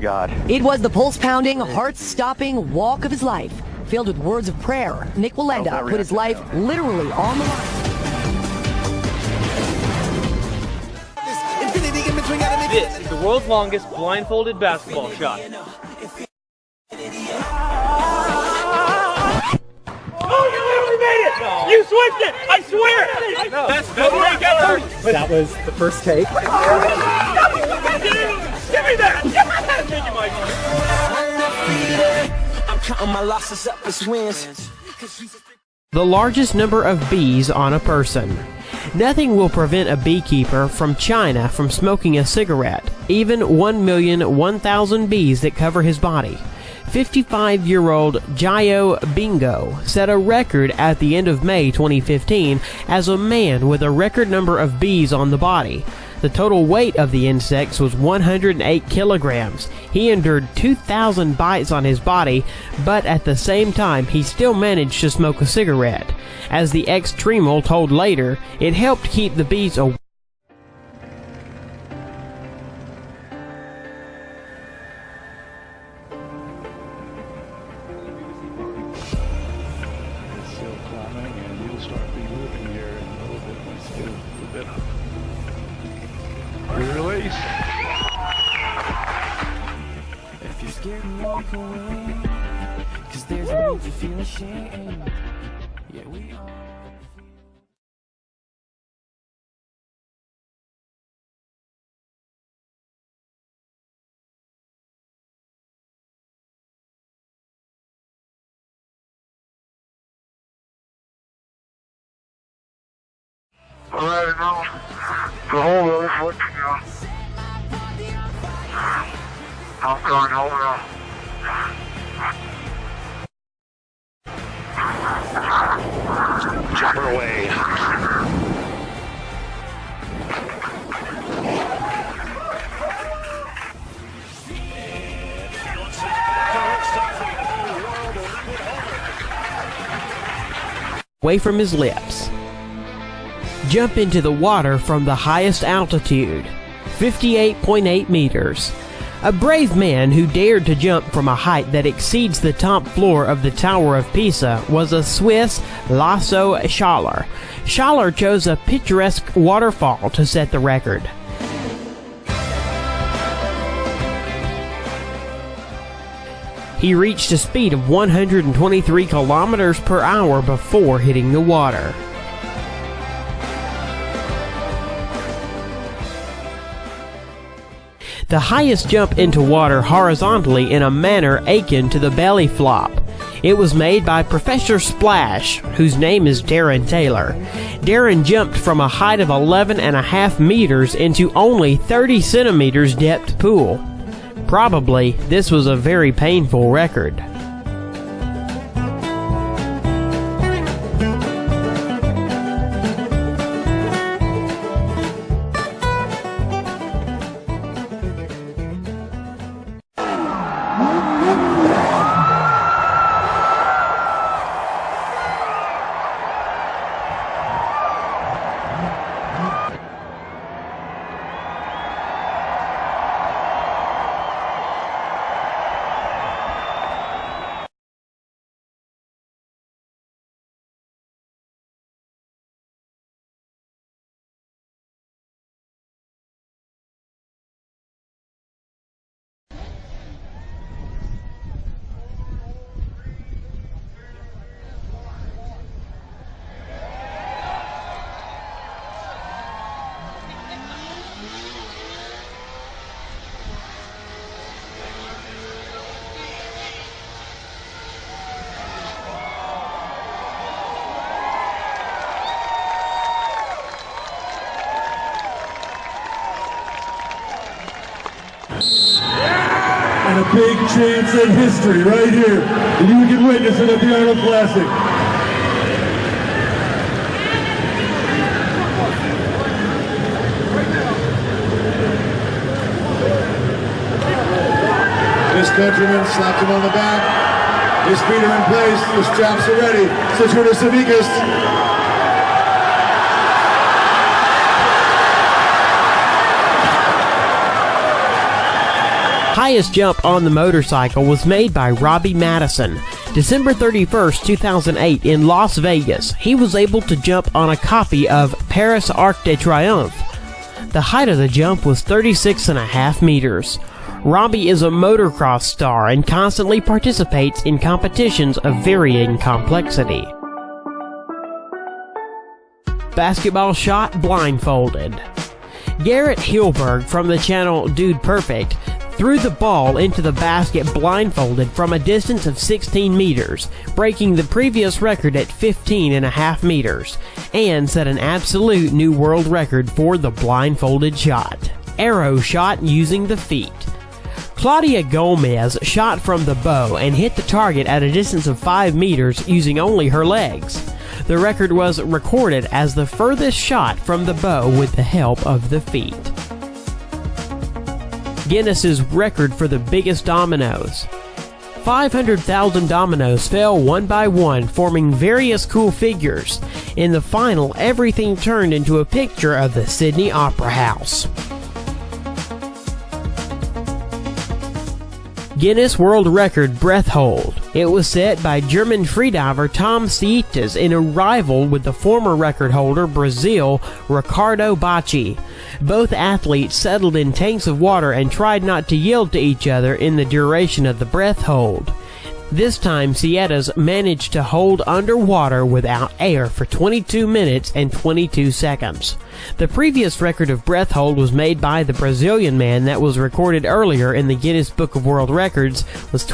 God. It was the pulse-pounding, heart-stopping walk of his life. Filled with words of prayer, Nick Wallenda put his life literally on the line. This is the world's longest blindfolded basketball shot. Oh, you literally made it! No. You switched it! I swear! No. Best take ever! That was the first take. Give me that! Thank you, Mike. I'm counting my losses up as wins. The largest number of bees on a person. Nothing will prevent a beekeeper from China from smoking a cigarette, even 1,001,000 bees that cover his body. 55-year-old Jayo Bingo set a record at the end of May 2015 as a man with a record number of bees on the body. The total weight of the insects was 108 kilograms. He endured 2,000 bites on his body, but at the same time he still managed to smoke a cigarette. As the ex-Tremel told later, it helped keep the bees away. Release. If you're scared, walk away. 'Cause there's no need to feel ashamed. Yeah, we are. All right, now, the whole road is looking now. I'm going home now. Jump her away. Away from his lips. Jump into the water from the highest altitude, 58.8 meters. A brave man who dared to jump from a height that exceeds the top floor of the Tower of Pisa was a Swiss Lasso Schaller. Schaller chose a picturesque waterfall to set the record. He reached a speed of 123 kilometers per hour before hitting the water. The highest jump into water horizontally in a manner akin to the belly flop. It was made by Professor Splash, whose name is Darren Taylor. Darren jumped from a height of 11.5 meters into only 30 centimeters depth pool. Probably, this was a very painful record. And a big chance at history right here that you can witness it at the Arnold Classic. His countryman slapped him on the back. His feet are in place. The straps are ready. Saturda Savickas. highest jump on the motorcycle was made by Robbie Madison. December 31st, 2008 in Las Vegas, he was able to jump on a copy of Paris Arc de Triomphe. The height of the jump was 36.5 meters. Robbie is a motocross star and constantly participates in competitions of varying complexity. Basketball shot blindfolded. Garrett Hilberg from the channel Dude Perfect threw the ball into the basket blindfolded from a distance of 16 meters, breaking the previous record at 15.5 meters, and set an absolute new world record for the blindfolded shot. Arrow shot using the feet. Claudia Gomez shot from the bow and hit the target at a distance of 5 meters using only her legs. The record was recorded as the furthest shot from the bow with the help of the feet. Guinness's record for the biggest dominoes. 500,000 dominoes fell one by one, forming various cool figures. In the final, everything turned into a picture of the Sydney Opera House. Guinness World Record breath hold. It was set by German freediver Tom Sietes in a rival with the former record holder Brazil Ricardo Bacci. Both athletes settled in tanks of water and tried not to yield to each other in the duration of the breath hold. This time Sietes managed to hold underwater without air for 22 minutes and 22 seconds. The previous record of breath hold was made by the Brazilian man that was recorded earlier in the Guinness Book of World Records was